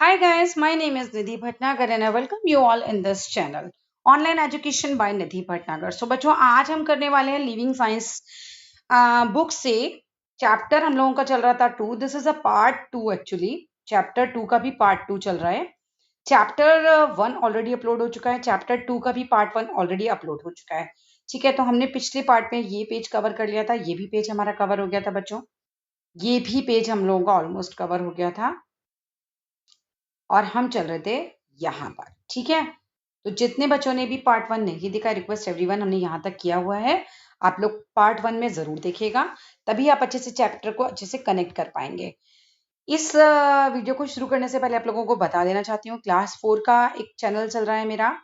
Hi guys, my name is Nidhi Bhatnagar and I welcome you all in this channel. Online Education by Nidhi Bhatnagar. So बच्चों आज हम करने वाले हैं living science book से chapter हम लोगों का चल रहा था 2. This is a part 2 actually. Chapter 2 का भी पार्ट 2 चल रहा है. चैप्टर 1 ऑलरेडी अपलोड हो चुका है. चैप्टर 2 का भी पार्ट 1 ऑलरेडी अपलोड हो चुका है. ठीक है, तो हमने पिछले पार्ट में ये पेज कवर कर लिया था. ये भी पेज हमारा कवर हो गया था बच्चों. ये भी पेज हम लोगों का ऑलमोस्ट कवर हो गया था और हम चल रहे थे यहाँ पर. ठीक है, तो जितने बच्चों ने भी पार्ट 1 नहीं देखा, रिक्वेस्ट एवरीवन, हमने यहाँ तक किया हुआ है. आप लोग पार्ट 1 में जरूर देखिएगा, तभी आप अच्छे से चैप्टर को अच्छे से कनेक्ट कर पाएंगे. इस वीडियो को शुरू करने से पहले आप लोगों को बता देना चाहती हूँ, क्लास 4 का एक चैनल चल रहा है मेरा.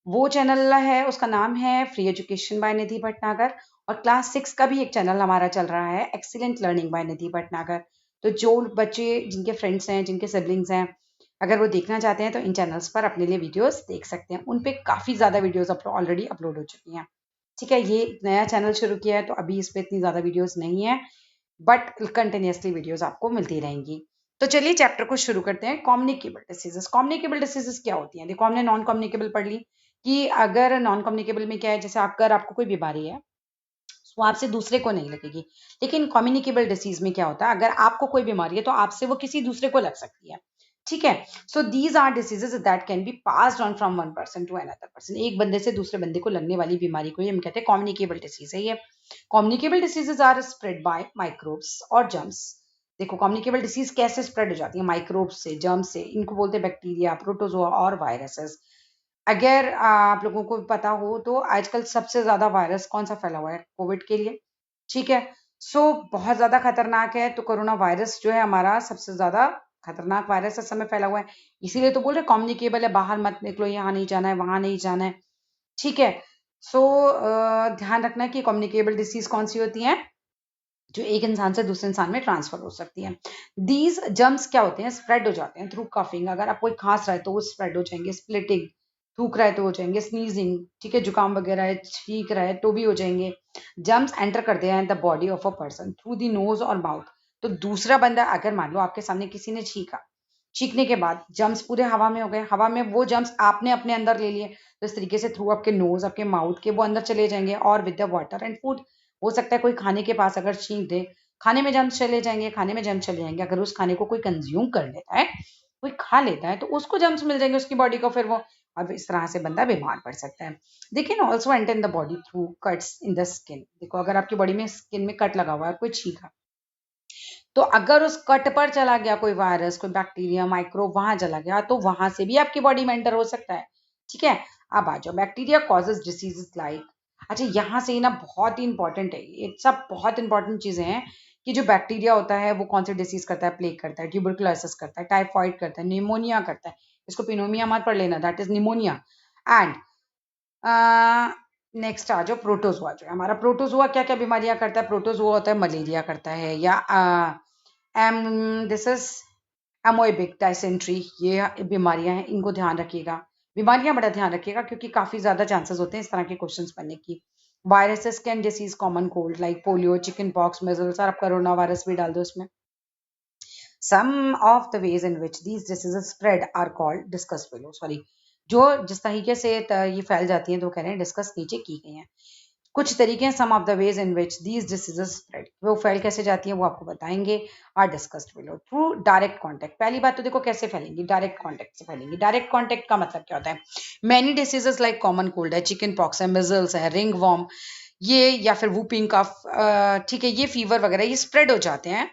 वो चैनल है, उसका नाम है फ्री एजुकेशन बाय निधि भटनागर. और क्लास 6 का भी एक चैनल हमारा चल रहा है, एक्सीलेंट लर्निंग बाय निधि भटनागर. तो जो बच्चे जिनके फ्रेंड्स हैं, जिनके सिबलिंग्स हैं, अगर वो देखना चाहते हैं तो इन चैनल्स पर अपने लिए वीडियोस देख सकते हैं. उन पे काफ़ी ज़्यादा वीडियोस ऑलरेडी अपलोड हो चुकी हैं. ठीक है, ये नया चैनल शुरू किया है तो अभी इस पर इतनी ज़्यादा वीडियोस नहीं है, बट कंटिन्यूसली वीडियोस आपको मिलती रहेंगी. तो चलिए चैप्टर को शुरू करते हैं. Communicable diseases. कम्युनिकेबल डिसीजेस क्या होती हैं? देखो, हमने नॉन कम्युनिकेबल पढ़ ली कि अगर नॉन कम्युनिकेबल में क्या है, जैसे अगर आपको कोई बीमारी है वो आपसे दूसरे को नहीं लगेगी. लेकिन कम्युनिकेबल डिसीज में क्या होता है, अगर आपको कोई बीमारी है तो आपसे वो किसी दूसरे को लग सकती है. ठीक है, so these are diseases that can be passed on from one person to another person. एक बंदे से दूसरे बंदे को लगने वाली बीमारी को ही हम कहते हैं कम्युनिकेबल डिसीज है. ये communicable diseases are spread by microbes और जर्म्स. देखो, कम्युनिकेबल डिसीज कैसे स्प्रेड हो जाती है? माइक्रोब्स से, जर्म्स से. इनको बोलते हैं बैक्टीरिया, प्रोटोजोआ और वायरसेस. अगर आप लोगों को पता हो तो आजकल सबसे ज्यादा वायरस कौन सा फैला हुआ है? कोविड के लिए. ठीक है, सो बहुत ज्यादा खतरनाक है. तो कोरोना वायरस जो है हमारा सबसे ज्यादा खतरनाक वायरस इस समय फैला हुआ है. इसीलिए तो बोल रहे कम्युनिकेबल है, बाहर मत निकलो, यहाँ नहीं जाना है, वहां नहीं जाना है. ठीक है, सो ध्यान रखना है कि कम्युनिकेबल डिसीज कौन सी होती है, जो एक इंसान से दूसरे इंसान में ट्रांसफर हो सकती है. दीज जर्म्स क्या होते हैं? स्प्रेड हो जाते हैं थ्रू कफिंग. अगर आप कोई खांस रहा है तो वो स्प्रेड हो जाएंगे. स्प्लिटिंग, थूक रहा है तो हो जाएंगे. स्नीजिंग, ठीक है, जुकाम वगैरह है, छींक रहा है तो भी हो जाएंगे. जर्म्स एंटर करते हैं the body of a person through the nose और माउथ. तो दूसरा बंदा, अगर मान लो आपके सामने किसी ने छींका, छींकने के बाद जर्म्स पूरे हवा में हो गए, हवा में वो जर्म्स आपने अपने अंदर ले लिए, तो इस तरीके से थ्रू आपके नोज, आपके माउथ के वो अंदर चले जाएंगे. और with the water and food, हो सकता है कोई खाने के पास अगर छींक दे, खाने में जर्म्स चले जाएंगे, खाने में जर्म्स चले जाएंगे. अगर उस खाने को कोई कंज्यूम कर लेता है, कोई खा लेता है, तो उसको जर्म्स मिल जाएंगे उसकी बॉडी को, फिर वो, अब इस तरह से बंदा बीमार पड़ सकता है. They can also enter in the body through cuts in the skin. देखो, अगर आपकी बॉडी में स्किन में कट लगा हुआ है, कोई छींका, तो अगर उस कट पर चला गया कोई वायरस, कोई बैक्टीरिया, माइक्रोब वहां चला गया, तो वहां से भी आपकी बॉडी में एंटर हो सकता है. ठीक है, अब आ जाओ. Bacteria causes diseases like. अच्छा, यहाँ से ना बहुत ही इंपॉर्टेंट है, ये सब बहुत इंपॉर्टेंट चीजें हैं कि जो बैक्टीरिया होता है वो कौन सी डिसीज करता है? प्लेग करता है, ट्यूबरकुलोसिस करता है, टाइफाइड करता है, निमोनिया करता है. इसको पिनोमिया मत पढ़ लेना, that is pneumonia. And next आ जाओ. प्रोटोजोआ जो है हमारा, प्रोटोजोआ क्या क्या बीमारियां करता है? प्रोटोजोआ होता है मलेरिया करता है, या um this is amoebic dysentery. ये बीमारियां हैं, इनको ध्यान रखिएगा. बीमारियां बड़ा ध्यान रखिएगा क्योंकि काफी ज्यादा चांसेस होते हैं इस तरह के क्वेश्चंस बनने की. Viruses can disease common cold like polio, chicken pox, measles, और आप कोरोना वायरस भी डाल दो इसमें. Some of the ways in which these diseases spread are called discussed below. Sorry, जो जिस तरीके से ये फैल जाती हैं तो कह रहे हैं डिस्कस नीचे की गई हैं. कुछ तरीके हैं, some of the ways in which these diseases spread, वो फैल कैसे जाती है वो आपको बताएंगे. Are discussed below. Through direct contact. पहली बात तो देखो कैसे फैलेंगी, डायरेक्ट कांटेक्ट से फैलेंगी. डायरेक्ट कांटेक्ट का मतलब क्या होता है? Many diseases like common cold है, चिकन पॉक्स है, मिजल्स है, रिंग वॉर्म, ये, या फिर वूपिंग कफ, ठीक है, ये फीवर वगैरह, ये स्प्रेड हो जाते हैं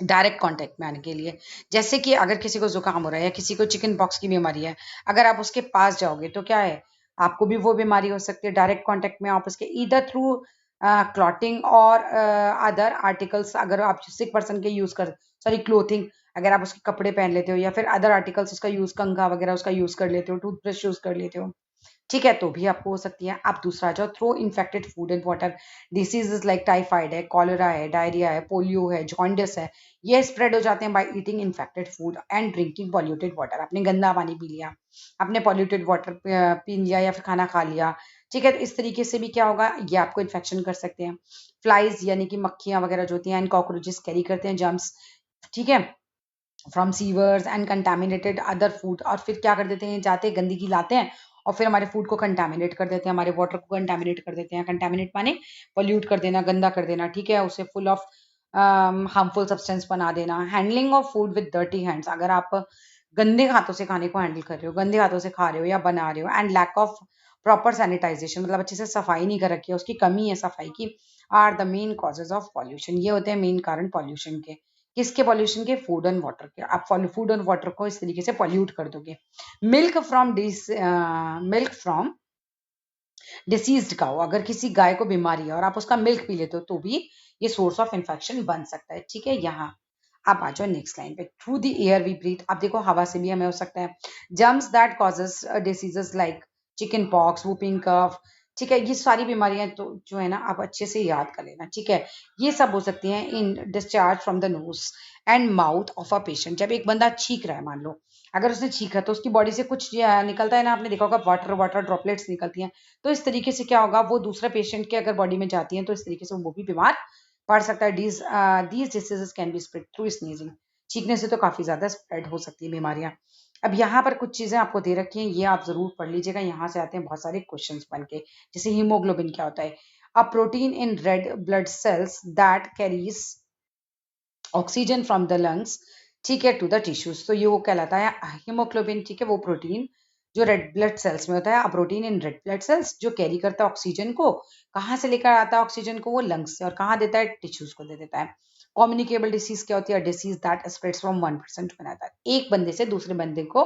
डायरेक्ट कांटेक्ट में आने के लिए. जैसे कि अगर किसी को जुकाम हो रहा है या किसी को चिकन पॉक्स की बीमारी है, अगर आप उसके पास जाओगे तो क्या है, आपको भी वो बीमारी हो सकती है. डायरेक्ट कांटेक्ट में आप उसके ईदर थ्रू क्लॉटिंग और अदर आर्टिकल्स, अगर आप सिक पर्सन के यूज कर, सॉरी, क्लोथिंग, अगर आप उसके कपड़े पहन लेते हो, या फिर अदर आर्टिकल्स उसका यूज, कंघा वगैरह उसका यूज कर लेते हो, टूथब्रश यूज कर लेते हो, ठीक है, तो भी आपको हो सकती है. आप दूसरा जाओ. Through infected food and water. Diseases like typhoid है, कॉलरा है, डायरिया है, पोलियो है, जॉन्डिस है, ये स्प्रेड हो जाते हैं by eating infected food and drinking polluted water. आपने गंदा पानी पी लिया, आपने पॉल्यूटेड वाटर पी लिया, या फिर खाना खा लिया, ठीक है, तो इस तरीके से भी क्या होगा, ये आपको इन्फेक्शन कर सकते हैं. फ्लाइज यानी कि मक्खियां वगैरह जो होती हैं, एंड कॉकरोचेस कैरी करते हैं जर्म्स. ठीक है, from sewers and contaminated other food. और फिर क्या कर देते हैं, जाते गंदगी लाते हैं और फिर हमारे फूड को कंटामिनेट कर देते हैं, हमारे वाटर को कंटामिनेट कर देते हैं। कंटामिनेट माने पॉल्यूट कर देना, गंदा कर देना, ठीक है, उसे फुल ऑफ हार्मफुल सब्सटेंस बना देना। Handling of food with dirty hands, अगर आप गंदे हाथों से खाने को हैंडल कर रहे हो, गंदे हाथों से खा रहे हो या बना रहे हो। And lack of proper sanitisation, मतलब अच्छे से सफाई नहीं कर रखी है, उसकी कमी है सफाई की। Are the main causes of pollution, ये होते हैं मेन कारण पॉल्यूशन के। किसके पॉल्यूशन के? फूड एंड वाटर के। आप फूड एंड वाटर को इस तरीके से पॉल्यूट कर दोगे। मिल्क फ्रॉम डिसीज्ड काउ, अगर किसी गाय को बीमारी है और आप उसका मिल्क पी लेते हो तो भी ये सोर्स ऑफ इन्फेक्शन बन सकता है, ठीक है। यहाँ आप आ जाओ नेक्स्ट लाइन पे। Through the air we breathe, आप देखो हवा से भी हमें हो सकता है। Germs that causes diseases like chickenpox, whooping cough, ठीक है, ये सारी बीमारियां तो जो है ना आप अच्छे से याद कर लेना, ठीक है। ये सब हो सकती हैं इन discharge from the nose and mouth of a patient. जब एक बंदा छींक रहा है, मान लो अगर उसने छींका तो उसकी बॉडी से कुछ निकलता है ना, आपने देखा होगा वाटर वाटर ड्रॉपलेट्स निकलती हैं। तो इस तरीके से क्या होगा, वो दूसरे पेशेंट के अगर बॉडी में जाती हैं तो इस तरीके से वो भी बीमार पड़ सकता है। These diseases can be spread through sneezing, छींकने से तो काफी ज्यादा स्प्रेड हो सकती है बीमारियां। अब यहाँ पर कुछ चीजें आपको दे रखी हैं, ये आप जरूर पढ़ लीजिएगा, यहाँ से आते हैं बहुत सारे क्वेश्चंस बन के। जैसे हीमोग्लोबिन क्या होता है? A protein in red blood cells that carries oxygen from the lungs, ठीक है, टू द टिश्यूज। तो ये वो कहलाता है हीमोग्लोबिन, ठीक है, वो प्रोटीन जो रेड ब्लड सेल्स में होता है। Protein in red blood cells जो कैरी करता है ऑक्सीजन को, कहाँ से लेकर आता है ऑक्सीजन को? वो लंग्स से। और कहाँ देता है? टिश्यूज को दे देता है। कम्युनिकेबल डिसीज क्या होती है? Disease that spreads from one person to another, एक बंदे से दूसरे बंदे को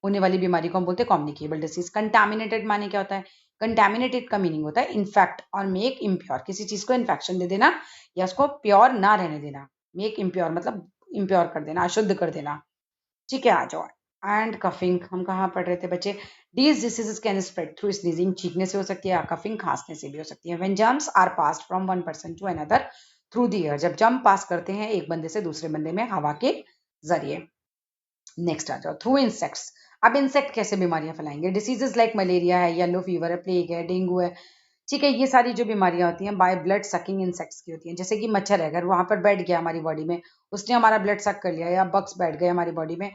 होने वाली बीमारी को हम बोलते हैं कम्युनिकेबल डिसीज। कंटामिनेटेड माने क्या होता है? कंटामिनेटेड का मीनिंग होता है इन्फेक्ट और मेक इम्प्योर, किसी चीज को इन्फेक्शन दे देना या उसको प्योर ना रहने देना। मेक इम्प्योर मतलब इम्प्योर कर देना, अशुद्ध कर देना, ठीक है। आ जाओ। एंड कफिंग हम कहाँ पढ़ रहे थे बच्चे? These diseases can spread through sneezing, छींकने से हो सकती है, कफिंग खांसने से भी हो सकती है। When germs are passed from one person to another through the air, जब जर्म पास करते हैं एक बंदे से दूसरे बंदे में हवा के जरिए। नेक्स्ट आ जाओ, थ्रू इंसेक्ट्स। अब इंसेक्ट कैसे बीमारियां फैलाएंगे? डिसीजेस लाइक मलेरिया है, येलो फीवर है, प्लेग है, डेंगू है, ठीक है, ये सारी जो बीमारियां होती हैं बाय ब्लड सकिंग इंसेक्ट्स की होती हैं। जैसे कि मच्छर है, अगर वहां पर बैठ गया हमारी बॉडी में, उसने हमारा ब्लड सक कर लिया, या बग्स बैठ गए हमारी बॉडी में,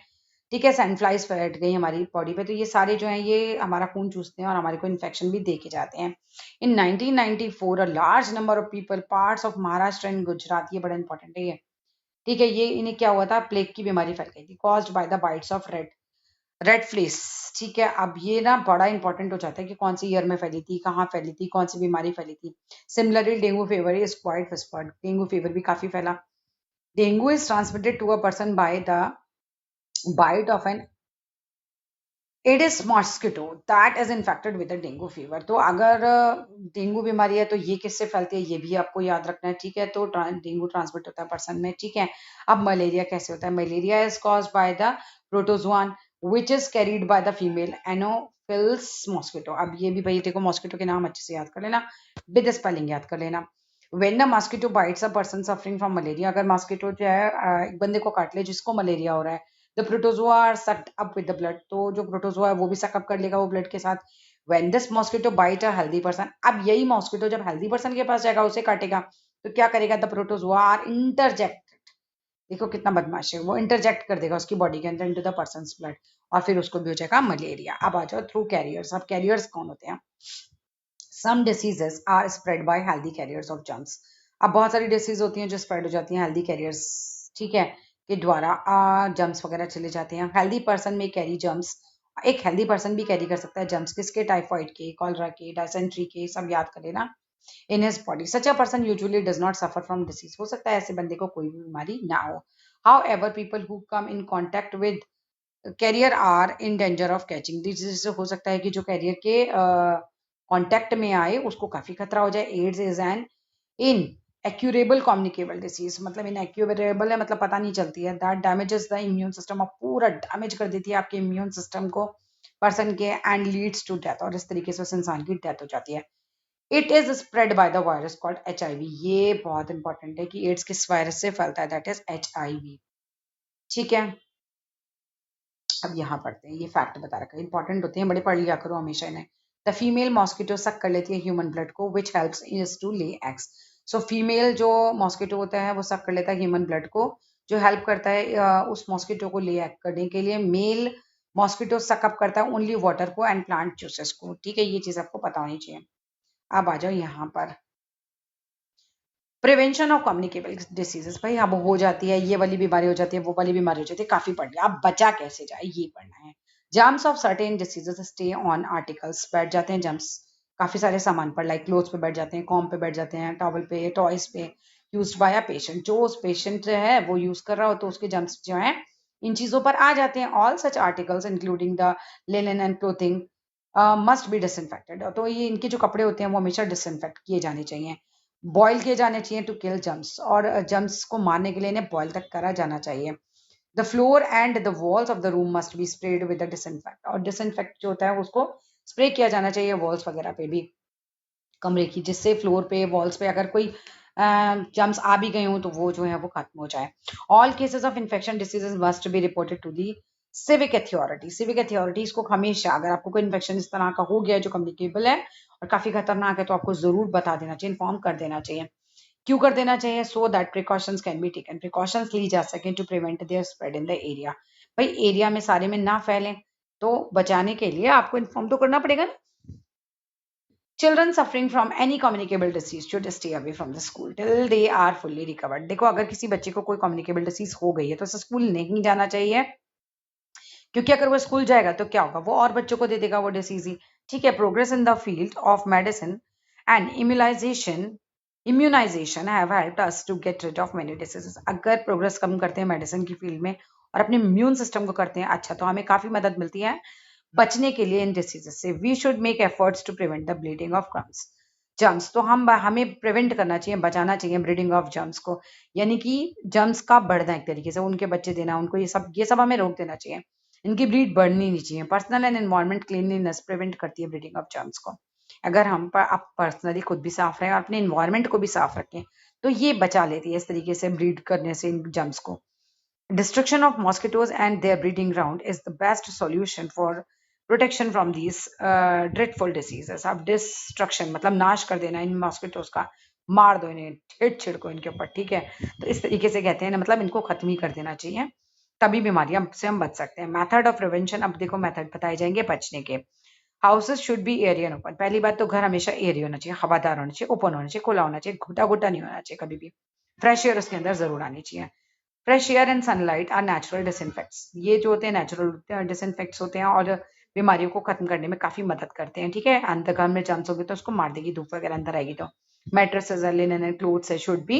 ठीक है, सैंडफ्लाइज बैठ गई हमारी बॉडी पे, तो ये सारे जो हैं ये हमारा खून चूसते हैं और हमारे को इन्फेक्शन भी दे के जाते हैं। इन 1994 a large number of people parts of Maharashtra and Gujarat, ये बड़ा इंपॉर्टेंट है ये, ठीक है, ये इन्हें क्या हुआ था? प्लेग की बीमारी फैल गई थी, caused by the bytes of red red flesh, ठीक है। अब ये ना बड़ा इंपॉर्टेंट हो जाता है कि कौन सी ईयर में फैली थी, कहाँ फैली थी, कौन सी बीमारी फैली थी। Similarly dengue fever is quite widespread, dengue fever भी काफी फैला। Dengue is transmitted to a person by the bite of an Aedes mosquito that is infected with dengue fever. तो अगर डेंगू बीमारी है तो ये किससे फैलती है, ये भी आपको याद रखना है, ठीक है। तो डेंगू ट्रांसमिट होता है पर्सन में, ठीक है। अब मलेरिया कैसे होता है? Malaria is caused by the protozoan which is carried by the female Anopheles mosquito. अब ये भी भाई देखो मॉस्किटो के नाम अच्छे से याद कर लेना, विद स्पेलिंग याद कर लेना। When the mosquito bites a person suffering from malaria, अगर मॉस्किटो जो है एक बंदे को काट ले जिसको मलेरिया हो रहा है, the protozoa are sucked up with the blood, तो जो प्रोटोजोआ है वो भी सकअप कर लेगा वो ब्लड के साथ। When this mosquito bite a healthy person, अब यही मॉस्किटो जब हेल्दी पर्सन के पास जाएगा उसे काटेगा तो क्या करेगा? द प्रोटोजोआ आर इंटरजेक्ट, देखो कितना बदमाश है, वो इंटरजेक्ट कर देगा उसकी बॉडी के अंदर इनटू द पर्सनस ब्लड और फिर उसको भी हो जाएगा मलेरिया। अब आ जाओ थ्रू कैरियर्स। अब कैरियर्स कौन होते हैं? Some diseases are spread by healthy carriers of germs. अब बहुत सारी डिसीज होती हैं जो स्प्रेड हो जाती हैं हेल्दी कैरियर्स, ठीक है, के द्वारा जर्म्स वगैरह चले जाते हैं। हेल्दी पर्सन में कैरी जर्म्स, एक हेल्दी पर्सन भी कैरी कर सकता है जर्म्स, किसके? टाइफाइड के, कॉलरा के, डायसेंट्री के, सब याद कर लेना। In his body such a person usually does not suffer from disease, हो सकता है ऐसे बंदे को कोई भी बीमारी ना हो। However people who come in contact with carrier are in danger of catching disease, हो सकता है कि जो कैरियर के कांटेक्ट में आए उसको काफी खतरा हो जाए। AIDS is an incurable communicable disease, मतलब इन एक्यूरेबल है मतलब पता नहीं चलती है। That damages the immune system, अब पूरा डैमेज कर देती है आपके इम्यून सिस्टम को पर्सन के, एंड लीड्स टू डेथ, और इस तरीके से उस इंसान की डेथ हो जाती है। It is spread by the virus called HIV, ये बहुत इंपॉर्टेंट है कि एड्स किस वायरस से फैलता है? दैट इज HIV, ठीक है। अब यहाँ पढ़ते हैं, ये फैक्ट बता रखा है, इंपॉर्टेंट होते हैं, बड़े पढ़ लिया करो हमेशा इन्हें। द फीमेल मॉस्किटो सक कर लेती है ह्यूमन ब्लड को which helps is to lay eggs. So female जो मॉस्किटो होता है वो सक कर लेता है ह्यूमन ब्लड को जो हेल्प करता है उस मॉस्किटो को ले करने के लिए। मेल मॉस्किटो सकअप करता है ओनली वाटर को एंड प्लांट जूसेस को। ठीक है, ये चीज आपको पता होनी चाहिए। अब आ जाओ यहाँ पर प्रिवेंशन ऑफ कम्युनिकेबल डिसीजेस। भाई अब हो जाती है, ये वाली बीमारी हो जाती है, वो वाली बीमारी हो जाती है, काफी पढ़ लिया। अब बचा कैसे जाए ये पढ़ना है। Germs of certain diseases stay on articles, बैठ जाते हैं जर्म्स काफी सारे सामान पर, लाइक क्लोथ्स पे बैठ जाते हैं, कॉम पे बैठ जाते हैं, टॉवल पे, टॉयज पे, यूज बाय अ पेशेंट। जो उस पेशेंट है वो यूज कर रहा हो तो उसके जर्म्स जो है इन चीजों पर आ जाते हैं। All such articles including the linen and clothing must be disinfected. तो ये इनके जो कपड़े होते हैं वो हमेशा डिसइंफेक्ट किए जाने चाहिए, बॉयल किए जाने चाहिए टू किल जम्स, और जम्स को मारने के लिए इन्हें बॉयल तक करा जाना चाहिए। The floor and the walls of the room must be spread with disinfect, और डिसइंफेक्ट जो होता है उसको स्प्रे किया जाना चाहिए वॉल्स वगैरह पे भी कमरे की, जिससे फ्लोर पे वॉल्स पे अगर कोई जम्स आ भी गए हों तो वो जो है वो खत्म हो जाए। All cases of infection diseases must be reported to the civic authority. Civic authorities को हमेशा, अगर आपको कोई इन्फेक्शन इस तरह का हो गया है जो कम्युनिकेबल है और काफी खतरनाक है, तो आपको जरूर बता देना चाहिए, इन्फॉर्म कर देना चाहिए। क्यों कर देना चाहिए? So that precautions can be taken, precautions ली जा सके to prevent their spread in the area. भाई एरिया में सारे में ना फैलें, तो बचाने के लिए आपको इन्फॉर्म तो करना पड़ेगा ना। Children suffering from any communicable disease should stay away from the school till they are fully recovered। देखो अगर किसी बच्चे को कोई कम्युनिकेबल डिसीज हो गई है तो उसे स्कूल नहीं जाना चाहिए, क्योंकि अगर वो स्कूल जाएगा तो क्या होगा, वो और बच्चों को दे देगा वो डिसीज ही। ठीक है, progress in the field of medicine and immunisation have helped us to get rid of many diseases. अगर प्रोग्रेस कम करते हैं मेडिसिन की फील्ड में और अपने इम्यून सिस्टम को करते हैं अच्छा, तो हमें काफी मदद मिलती है बचने के लिए इन डिसीजेस से। We should make efforts to prevent the breeding of crumbs germs. तो हमें प्रिवेंट करना चाहिए, बचाना चाहिए ब्रीडिंग ऑफ जर्म्स को, यानी कि जर्म्स का बढ़ना, एक तरीके से उनके बच्चे देना, उनको ये सब हमें रोक देना चाहिए। इनकी ब्रीड बढ़नी नहीं चाहिए। Personal and environment cleanliness prevent करती है ब्रीडिंग ऑफ जर्म्स को। अगर हम पर आप पर्सनली खुद भी साफ रहें और अपने इन्वायरमेंट को भी साफ रखें तो ये बचा लेती है इस तरीके से ब्रीड करने से इन जर्म्स को। Destruction of mosquitoes and their breeding ground is the best solution for protection from these dreadful diseases। अब डिस्ट्रक्शन मतलब नाश कर देना इन मॉस्किटोज का, मार दो इन्हें, हिट छिड़को इनके ऊपर। ठीक है, तो इस तरीके से कहते हैं ना, मतलब इनको खत्म ही कर देना चाहिए, तभी बीमारियां से हम बच सकते हैं। मेथड ऑफ प्रिवेंशन, अब देखो मेथड बताए जाएंगे बचने के। Houses should be air and open. पहली बात तो घर हमेशा एयर होना चाहिए, हवादार होना चाहिए, ओपन होना चाहिए, खुला होना चाहिए, घुटा घुटा नहीं होना चाहिए कभी भी। फ्रेश एयर उसके अंदर जरूर आनी चाहिए। Fresh air and sunlight are natural disinfectants. ये जो होते हैं नेचुरल डिसइंफेक्ट्स होते हैं और बीमारियों को खत्म करने में काफी मदद करते हैं। ठीक है, अंदर घर में जर्म्स होगी तो उसको मार देगी, धूप वगैरह अंदर आएगी तो। Mattresses, linen and clothes should be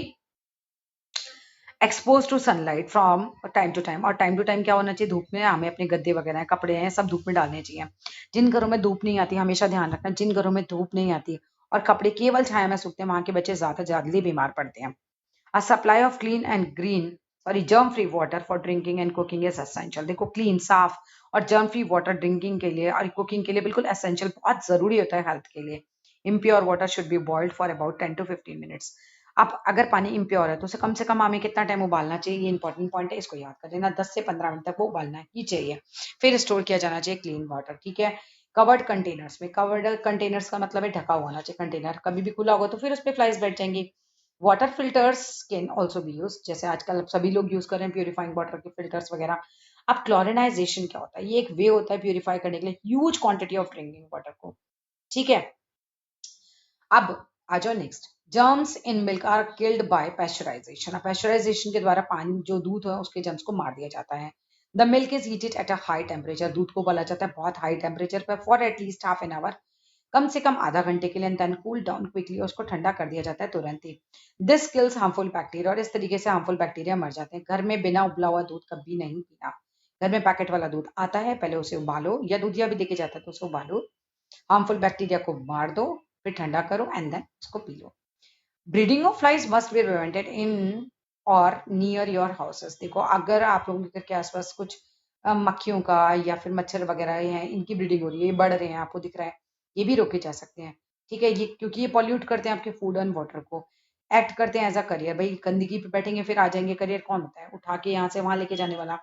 expose to sunlight from time to time. और टाइम टू टाइम क्या होना चाहिए, धूप में हमें अपने गद्दे वगैरह हैं, कपड़े हैं, सब धूप में डालने चाहिए। जिन घरों में धूप नहीं आती, हमेशा ध्यान रखना, जिन घरों में धूप नहीं आती और कपड़े केवल छाया में सूखते हैं, वहां के बच्चे ज्यादा जल्दी बीमार पड़ते हैं। A supply of clean and germ-free water for drinking and cooking is essential। देखो क्लीन, साफ और जर्म फ्री वाटर ड्रिंकिंग के लिए और कुकिंग के लिए बिल्कुल एसेंशियल, बहुत जरूरी होता है हेल्थ के लिए। Impure water should be boiled for about 10 to 15 minutes. अब अगर पानी इम्प्योर है तो उसे कम से कम हमें कितना टाइम उबालना चाहिए, ये इंपॉर्टेंट पॉइंट है, इसको याद कर लेना। 10 से 15 मिनट तक वो उबालना ही चाहिए, फिर स्टोर किया जाना चाहिए क्लीन वाटर। ठीक है, कवर्ड कंटेनर्स में, कवर्ड कंटेनर्स का मतलब है ढका हुआ होना चाहिए कंटेनर, कभी भी खुला होगा तो फिर उस पर फ्लाइज बैठ जाएंगी। Water filters can also be use, जैसे आजकल सभी लोग यूज कर रहे हैं प्यूरिफाइंग वाटर के फिल्टर्स वगैरह। अब क्लोरिनाइजेशन क्या होता है, ये एक वे होता है प्यूरिफाई करने के लिए huge quantity of drinking water को। ठीक है, अब आ जाओ next. Germs in milk are killed by pasteurisation. Pasteurisation के द्वारा पानी जो दूध है उसके जर्म्स को मार दिया जाता है। The milk is heated at a high temperature. दूध को उबाला जाता है बहुत हाई टेम्परेचर पर for at least half an hour, कम से कम आधा घंटे के लिए, देन कूल डाउन क्विकली, उसको ठंडा कर दिया जाता है तुरंत ही। दिस किल्स हार्मफुल बैक्टीरिया, और इस तरीके से हार्मफुल बैक्टीरिया मर जाते हैं। घर में बिना उबला हुआ दूध कभी नहीं पीना। घर में पैकेट वाला दूध आता है, पहले उसे उबालो, या दूधिया भी देके जाता है तो उसे उबालो, हार्मफुल बैक्टीरिया को मार दो, फिर ठंडा करो एंड देन उसको पी लो। Breeding of flies must be prevented in और नियर योर हाउसेस। देखो अगर आप लोगों के घर के आसपास कुछ मक्खियों का या फिर मच्छर वगैरह हैं, इनकी ब्रीडिंग हो रही है, ये बढ़ रहे हैं, आपको दिख रहा है, ये भी रोके जा सकते हैं। ठीक है, ये क्योंकि ये पॉल्यूट करते हैं आपके फूड एंड वाटर को, एक्ट करते हैं एज अ करियर। भाई गंदगी पे बैठेंगे फिर आ जाएंगे, करियर कौन होता है उठा के यहाँ से वहां लेके जाने वाला।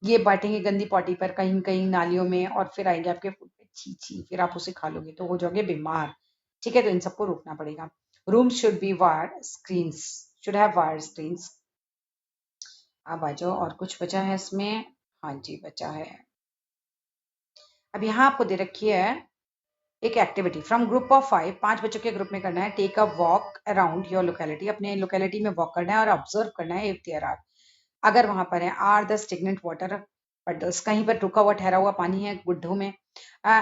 ये बैठेंगे गंदी पॉटी पर कहीं कहीं नालियों में और फिर आएंगे आपके फूड पे, छी छी, फिर आप उसे खा लोगे तो हो जाओगे बीमार। ठीक है, तो इन सबको रोकना पड़ेगा। Room should be wire screens, should have wire screens. अब आ जाओ, और कुछ बचा है इसमें? हाँ जी बचा है। अब यहाँ आपको दे रखी है एक एक्टिविटी फ्रॉम ग्रुप ऑफ 5, 5 बच्चों के ग्रुप में करना है। Take a walk around your locality, अपने लोकेलिटी में वॉक करना है और ऑब्जर्व करना है इफ देयर आर, अगर वहां पर है, are the stagnant water puddles, कहीं पर रुका हुआ ठहरा हुआ पानी है गुड्ढों में।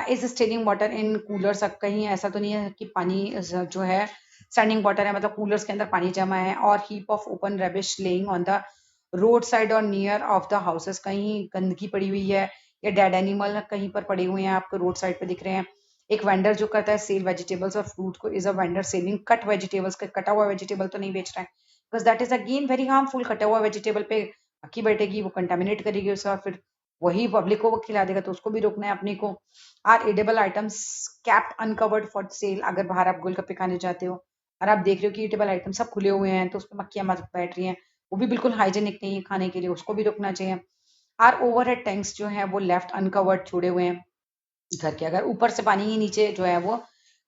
Is staining water in coolers, कहीं ऐसा तो नहीं है कि पानी जो है स्टैंडिंग वाटर है, मतलब कूलर्स के अंदर पानी जमा है। और heap of open rubbish laying on the road side और नियर ऑफ द हाउसेस, कहीं गंदगी पड़ी हुई है या डेड एनिमल कहीं पर पड़े हुए हैं आपको रोड साइड पे दिख रहे हैं। एक वेंडर जो करता है सेल वेजिटेबल्स और फ्रूट को, is a vendor selling cut vegetables, कटा हुआ वेजिटेबल तो नहीं बेच रहा है, because that is again very harmful. कटा हुआ वेजिटेबल पे मक्खी बैठेगी, वो कंटामिनेट करेगी उसे, और फिर वही पब्लिक को वो खिला देगा, तो उसको भी रोकना है अपने को। Are edible items kept uncovered for sale, अगर बाहर आप गोलगप्पे खाने जाते हो और आप देख रहे हो कि ईटेबल आइटम सब खुले हुए हैं तो उस पर मक्खियां बैठ रही हैं, वो भी बिल्कुल हाइजेनिक नहीं है खाने के लिए, उसको भी रोकना चाहिए। आर ओवरहेड टैंक्स जो है वो लेफ्ट अनकवर्ड छोड़े हुए हैं घर के, अगर ऊपर से पानी ही नीचे जो है वो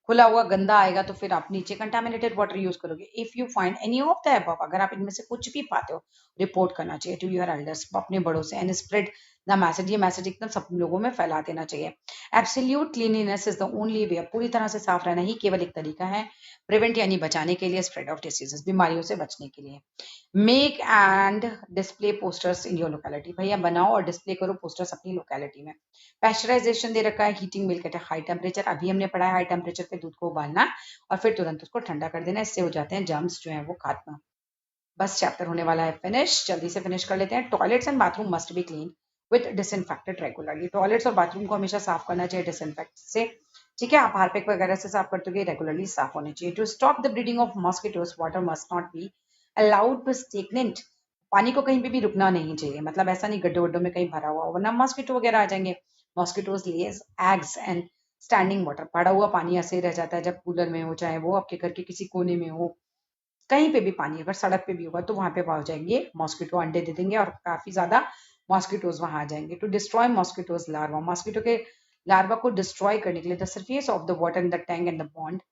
खुला हुआ गंदा आएगा तो फिर आप नीचे कंटामिनेटेड वाटर यूज करोगे। If you find any of the above, अगर आप इनमें से कुछ भी पाते हो, रिपोर्ट करना चाहिए टू योर एल्डर्स, अपने बड़ों से, एंड स्प्रेड द मैसेज, ये मैसेज एकदम सब लोगों में फैला देना चाहिए। Absolute cleanliness is the only way, पूरी तरह से साफ रहना ही केवल एक तरीका है प्रिवेंट यानी बचाने के लिए स्प्रेड ऑफ डिसीजेस, बीमारियों से बचने के लिए। Make and display posters in your locality, भैया बनाओ और डिस्प्ले करो पोस्टर्स अपनी लोकेलिटी में। पैस्चराइजेशन दे रखा है, heating milk at high temperature, अभी हमने पढ़ा है हाई टेम्परेचर पे दूध को उबालना और फिर तुरंत उसको ठंडा कर देना, इससे हो जाते हैं जर्म्स जो है वो खत्म। बस चैप्टर होने वाला है फिनिश, जल्दी से फिनिश कर लेते हैं। Toilets and bathroom must be clean with disinfected regularly, toilets और बाथरूम को हमेशा साफ करना चाहिए डिसइंफेक्ट से, ठीक है, आप हार्पिक वगैरह से साफ करते हुए रेगुलरली साफ होने चाहिए। To stop the breeding of mosquitoes water must not be allowed to stagnant, पानी को कहीं पे भी रुकना नहीं चाहिए, मतलब ऐसा नहीं गड्ढे वड्ढों में कहीं भरा हुआ, वरना मॉस्किटो वगैरह आ जाएंगे। Mosquitoes Lay's eggs and standing water, पड़ा हुआ पानी ऐसे ही रह जाता है जब कूलर में हो, चाहे वो आपके घर के किसी कोने में हो, कहीं पे भी पानी, अगर सड़क पे भी होगा तो वहां पे पहुंच जाएंगे मॉस्किटो, अंडे दे देंगे और काफी ज्यादा मॉस्किटोज वहां आ जाएंगे। To destroy mosquitoes larva, mosquito के लार्वा को डिस्ट्रॉय करने के लिए the surface of the water in the tank and the pond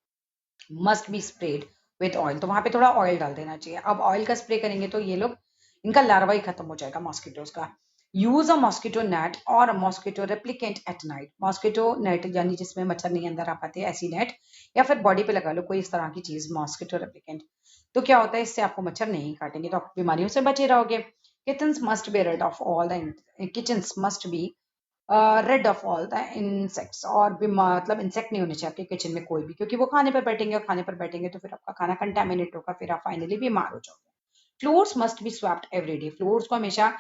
must be spread with oil, तो वहां पे थोड़ा ऑयल डाल देना चाहिए। अब ऑयल का स्प्रे करेंगे तो ये लोग, इनका लार्वा ही खत्म हो जाएगा मॉस्किटोज का। यूज अ मॉस्किटो नेट और mosquito replicant at night, mosquito net यानी जिसमें मच्छर नहीं अंदर आ पाते, ऐसी नेट, या फिर बॉडी पे लगा लो कोई इस तरह की चीज मॉस्किटो रेप्लिकेंट, तो क्या होता है इससे आपको मच्छर नहीं काटेंगे तो आप बीमारियों से बचे रहोगे। Kitchens must be rid of all the kitchens must be rid of all the insects, और भी मतलब इंसेक्ट नहीं होने चाहिए आपके किचन में कोई भी, क्योंकि वो खाने पर बैठेंगे और खाने पर बैठेंगे तो फिर आपका खाना कंटेमिनेट होगा, फिर आप फाइनली बीमार हो जाओगे। Floors must be swept every day, floors को हमेशा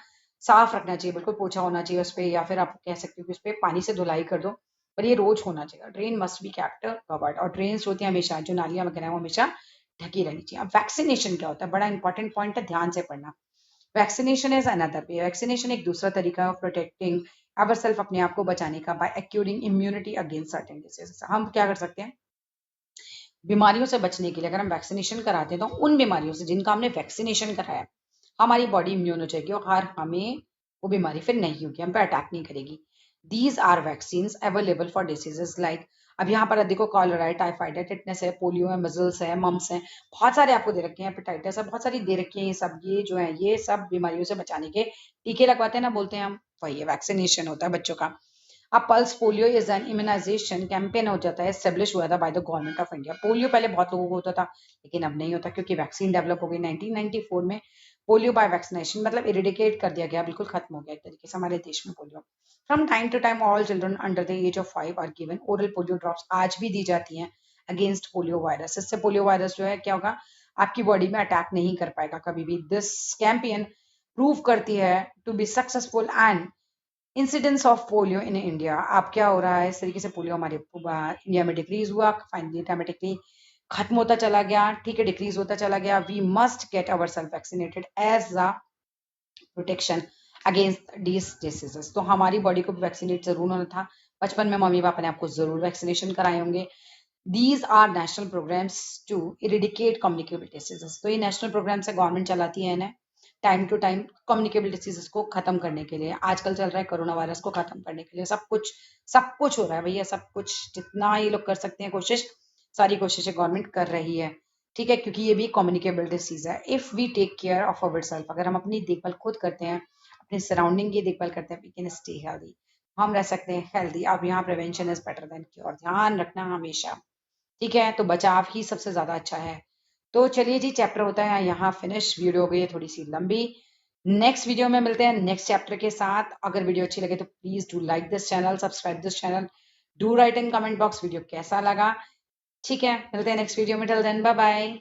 साफ रखना चाहिए, बिल्कुल पोछा होना चाहिए उस पर, या फिर आप कह सकते हो कि उस पर पानी से धुलाई कर दो, पर ये रोज होना चाहिए। Drain must be kept covered, और ड्रेन्स होती हैं हमेशा, जो नालियां वगैरह हैं वो हमेशा ढकी रहनी चाहिए। अब वैक्सीनेशन क्या होता है, बड़ा इंपॉर्टेंट पॉइंट है, ध्यान से पढ़ना। Vaccination is another way, vaccination एक दूसरा तरीका है ऑफ प्रोटेक्टिंग अवर सेल्फ, अपने आप को बचाने का, by acquiring immunity against certain diseases. हम क्या कर सकते हैं बीमारियों से बचने के लिए, अगर हम वैक्सीनेशन कराते हैं तो उन बीमारियों से जिनका हमने वैक्सीनेशन कराया, हमारी बॉडी इम्यून हो जाएगी और हमें वो बीमारी फिर नहीं होगी, हम पे अटैक नहीं करेगी। These are vaccine available for diseases like, अब यहाँ पर देखो कॉलरा है, टाइफाइड है, टिटनेस है, पोलियो है, मजल्स है, मम्स है, बहुत सारे आपको दे रखे हैं, हेपेटाइटिस है, बहुत सारी दे रखी है, ये सब ये जो है ये सब बीमारियों से बचाने के टीके लगवाते हैं ना, बोलते हैं हम, वही वैक्सीनेशन होता है बच्चों का। अब pulse polio is an immunisation campaign हो जाता है, एस्टेब्लिश हुआ था by the government of India. Polio पहले बहुत लोगों को होता था लेकिन अब नहीं होता, क्योंकि वैक्सीन डेवलप हो गई 1994 में। पोलियो बाय वैक्सीनेशन मतलब इरेडिकेट कर दिया गया, बिल्कुल खत्म हो गया एक तरीके से हमारे देश में polio. From time to time all children under the age of 5 are given oral polio drops, आज भी दी जाती हैं अगेंस्ट पोलियो वायरस। इससे पोलियो वायरस जो है क्या होगा, आपकी बॉडी में अटैक नहीं कर पाएगा कभी भी। दिस कैंपेन प्रूव करती है to be successful and incidence of polio in India. अब क्या हो रहा है, इस तरीके से पोलियो हमारे इंडिया में डिक्रीज हुआ, फाइनली ऑटोमेटिकली खत्म होता चला गया, ठीक है, डिक्रीज होता चला गया। We must get our self vaccinated as a protection against these diseases, तो हमारी बॉडी को भी वैक्सीनेट जरूर होना था। बचपन में मम्मी पापा ने आपको जरूर वैक्सीनेशन कराए होंगे। These are national programmes to eradicate communicable diseases, तो ये नेशनल प्रोग्राम्स है, गवर्नमेंट चलाती है इन्हें time to time communicable diseases को खत्म करने के लिए। आजकल चल रहा है कोरोना वायरस को खत्म करने के लिए, सब कुछ हो रहा है भैया, सब कुछ जितना ये लोग कर सकते हैं कोशिश, सारी कोशिशें गवर्नमेंट कर रही है, ठीक है, क्योंकि ये भी कम्युनिकेबल डिसीज है। If we take care of our self, अगर हम अपनी देखभाल खुद करते हैं, अपने सराउंडिंग की देखभाल करते हैं, वी कैन स्टे हेल्दी, हम रह सकते हैं हेल्दी। अब यहाँ prevention is better than cure, ध्यान रखना हमेशा। ठीक है, तो बचाव ही सबसे ज्यादा अच्छा है। तो चलिए जी, चैप्टर होता है यहाँ फिनिश। वीडियो हो गई है थोड़ी सी लंबी। नेक्स्ट वीडियो में मिलते हैं नेक्स्ट चैप्टर के साथ। अगर वीडियो अच्छी लगे तो please do like this channel, subscribe this channel, do write in comment box video कैसा लगा। ठीक है, मिलते हैं नेक्स्ट वीडियो में। Till then bye bye.